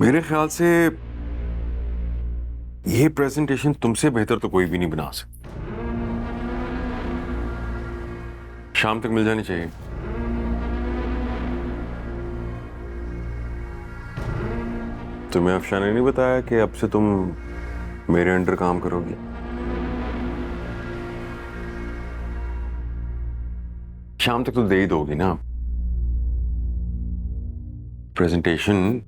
मेरे ख्याल से ये प्रेजेंटेशन तुमसे बेहतर तो कोई भी नहीं बना सकता। शाम तक मिल जानी चाहिए। तुम्हें अफशा ने नहीं बताया कि अब से तुम मेरे अंडर काम करोगी? शाम तक तो दे ही दोगी ना प्रेजेंटेशन?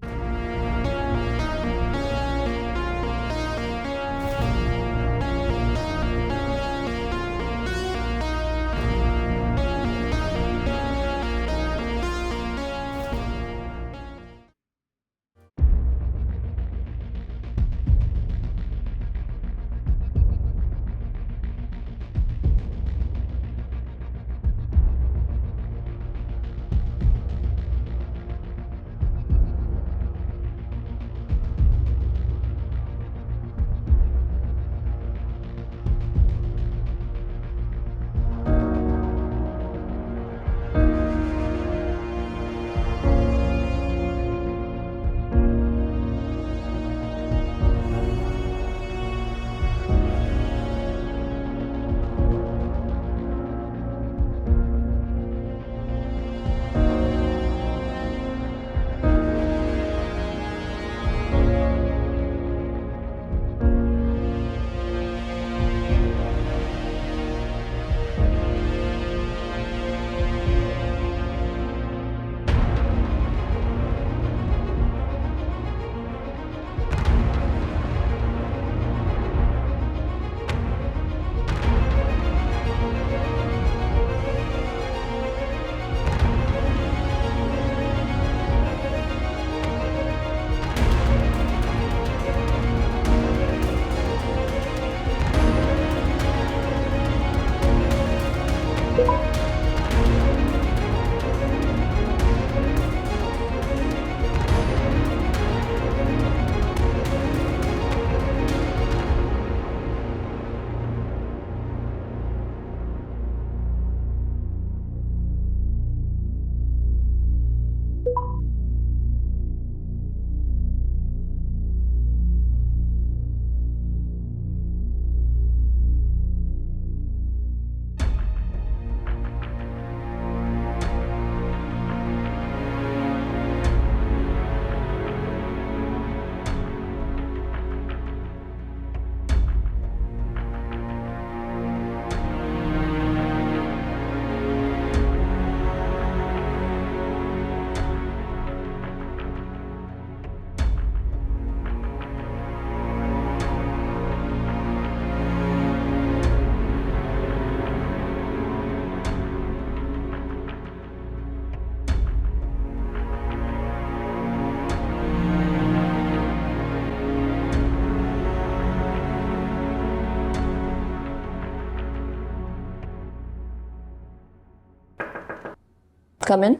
कम इन।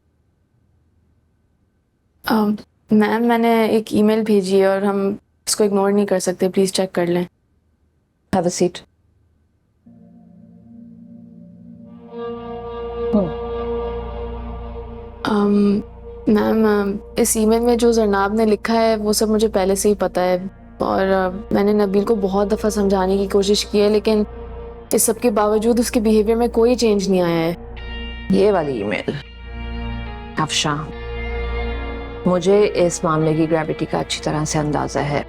मैम मैंने एक ईमेल भेजी है और हम इसको इग्नोर नहीं कर सकते, प्लीज चेक कर लें। Have a seat. मैम इस ईमेल में जो जरनाब ने लिखा है वो सब मुझे पहले से ही पता है और मैंने नबील को बहुत दफ़ा समझाने की कोशिश की है, लेकिन इस सब के बावजूद उसके बिहेवियर में कोई चेंज नहीं आया है। ये वाली ईमेल अफशा, मुझे इस मामले की ग्रेविटी का अच्छी तरह से अंदाजा है।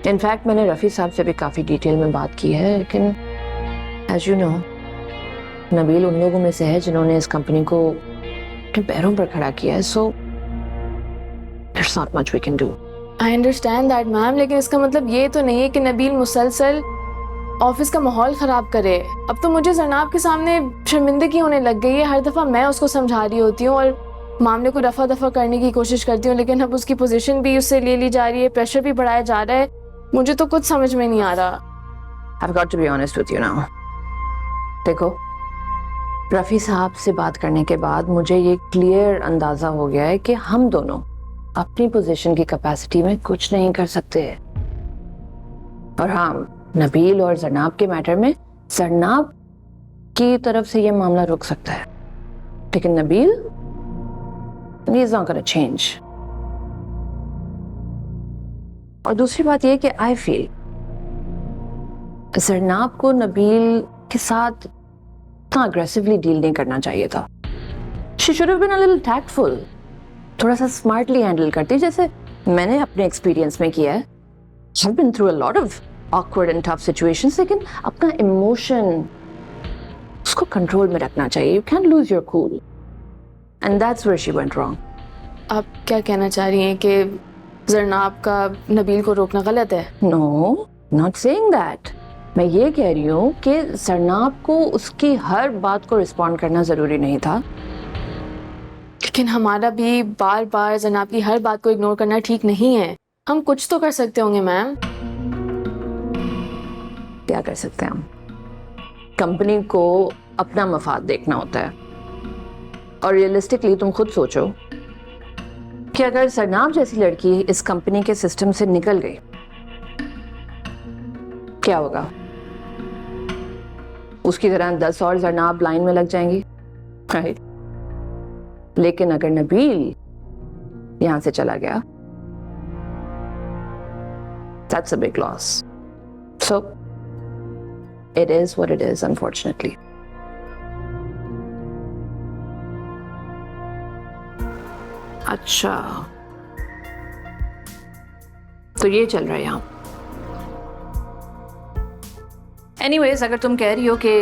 इनफैक्ट मैंने रफ़ी साहब से भी काफ़ी डिटेल में बात की है, लेकिन एज यू नो नबील उन लोगों में से है जिन्होंने इस कंपनी को अपने पैरों पर खड़ा किया है, सो there's not much we can do. I understand that ma'am, लेकिन इसका मतलब ये तो नहीं है कि नबील मुसलसल ऑफिस का माहौल ख़राब करे। अब तो मुझे जरनाब के सामने शर्मिंदगी होने लग गई है। हर दफ़ा मैं उसको समझा रही होती हूँ और मामले को रफा दफा करने की कोशिश करती हूँ, लेकिन अब उसकी पोजीशन भी उससे ले ली जा रही है, प्रेशर भी बढ़ाया जा रहा है। मुझे तो कुछ समझ में नहीं आ रहा। I've got to be honest with you now. देखो, रफ़ी साहब से बात करने के बाद मुझे ये क्लियर अंदाजा हो गया है कि हम दोनों अपनी पोजीशन की कैपेसिटी में कुछ नहीं कर सकते। और हाँ, नबील और जरनाब के मैटर में जरनाब की तरफ से ये मामला रुक सकता है, लेकिन Nabeel he's not gonna change. और दूसरी बात ये कि आई फील जरनाब को नबील के साथ इतना अग्रेसिवली डील नहीं करना चाहिए था। She should have been a little tactful, थोड़ा सा स्मार्टली हैंडल करती, जैसे मैंने अपने एक्सपीरियंस में किया है। I've been through a lot of awkward and tough situations, लेकिन अपना इमोशन उसको कंट्रोल में रखना चाहिए। You can't lose your cool, and that's where she went wrong. आप क्या कहना चाह रही हैं कि जरनाब का नबील को रोकना गलत है? No, not saying that. मैं ये कह रही हूँ कि जरनाब को उसकी हर बात को रिस्पॉन्ड करना जरूरी नहीं था। लेकिन हमारा भी बार बार जनाब की हर बात को इग्नोर करना ठीक नहीं है। हम कुछ तो कर सकते होंगे मैम। क्या कर सकते हैं हम? कंपनी को अपना मफाद देखना होता है, और रियलिस्टिकली तुम खुद सोचो कि अगर जरनाब जैसी लड़की इस कंपनी के सिस्टम से निकल गई, क्या होगा? उसकी तरह 10 और जरनाब लाइन में लग जाएंगी, राइट? लेकिन अगर नबील यहां से चला गया, that's a big loss. So it is what it is, unfortunately. अच्छा, तो ये चल रहा है यहाँ। Anyways, अगर तुम कह रही हो कि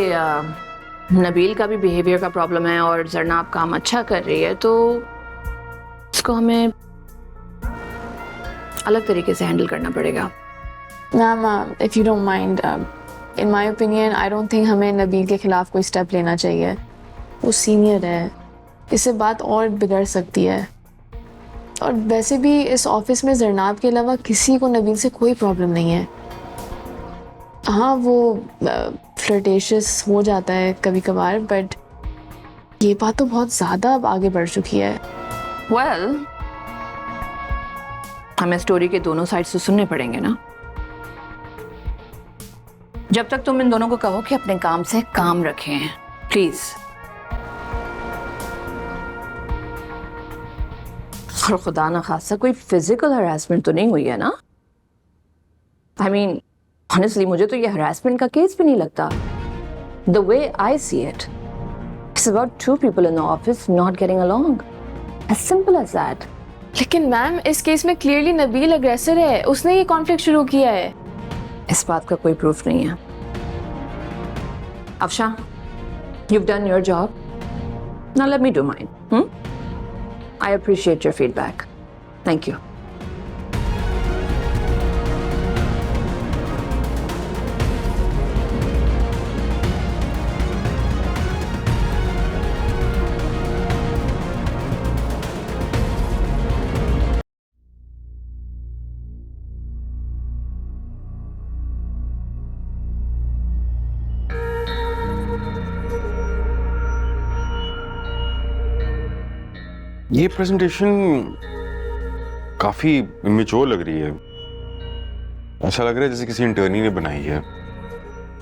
नबील का भी बिहेवियर का प्रॉब्लम है और जरनाब काम अच्छा कर रही है, तो इसको हमें अलग तरीके से हैंडल करना पड़ेगा। Ma'am, if you don't mind, in my opinion I don't think हमें नबील के खिलाफ कोई स्टेप लेना चाहिए। वो सीनियर है, इससे बात और बिगड़ सकती है। और वैसे भी इस ऑफिस में जरनाब के अलावा किसी को नबील से कोई प्रॉब्लम नहीं है। हाँ, वो फ्लर्टेशियस हो जाता है कभी कभार, बट ये बात तो बहुत ज़्यादा अब आगे बढ़ चुकी है। Well, हमें स्टोरी के दोनों साइड से सुनने पड़ेंगे ना। जब तक तुम इन दोनों को कहो कि अपने काम से काम रखें, प्लीज। और खुदा ना खासा कोई फिजिकल हरासमेंट तो नहीं हुई है ना? आई मीन ऑनेस्टली मुझे तो ये हरासमेंट का केस भी नहीं लगता। The way I see it, it's about 2 people in the office not getting along. As simple as that. लेकिन मैम, इस केस में क्लियरली नबील अग्रेसर है, उसने ये कॉन्फ्लिक्ट शुरू किया है। इस बात का कोई प्रूफ नहीं है। Afsha, you've done your job. Now let me do mine. I appreciate your feedback. Thank you. ये प्रेजेंटेशन काफी इमेच्योर लग रही है। ऐसा लग रहा है जैसे किसी इंटर्नी ने बनाई है।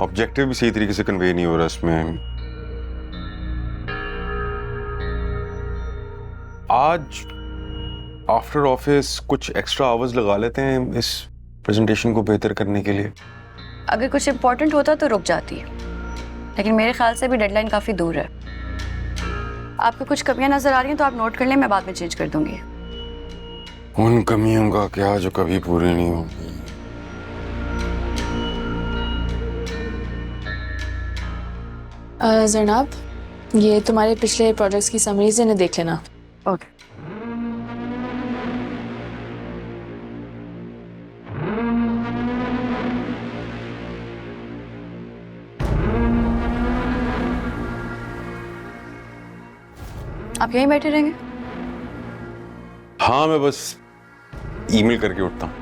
ऑब्जेक्टिव भी सही तरीके से कन्वे नहीं हो रहा इसमें। आज आफ्टर ऑफिस कुछ एक्स्ट्रा आवर्स लगा लेते हैं इस प्रेजेंटेशन को बेहतर करने के लिए। अगर कुछ इम्पोर्टेंट होता तो रुक जाती, लेकिन मेरे ख्याल से भी डेडलाइन काफ़ी दूर है। आपको कुछ कमियां नजर आ रही हैं तो आप नोट कर लें, मैं बाद में चेंज कर दूंगी। उन कमियों का क्या जो कभी पूरी नहीं होगी। जरनाब, ये तुम्हारे पिछले प्रोजेक्ट्स की समरीज इन्हें देख लेना। ओके। आप यहीं बैठे रहेंगे? हाँ, मैं बस ईमेल करके उठता हूँ।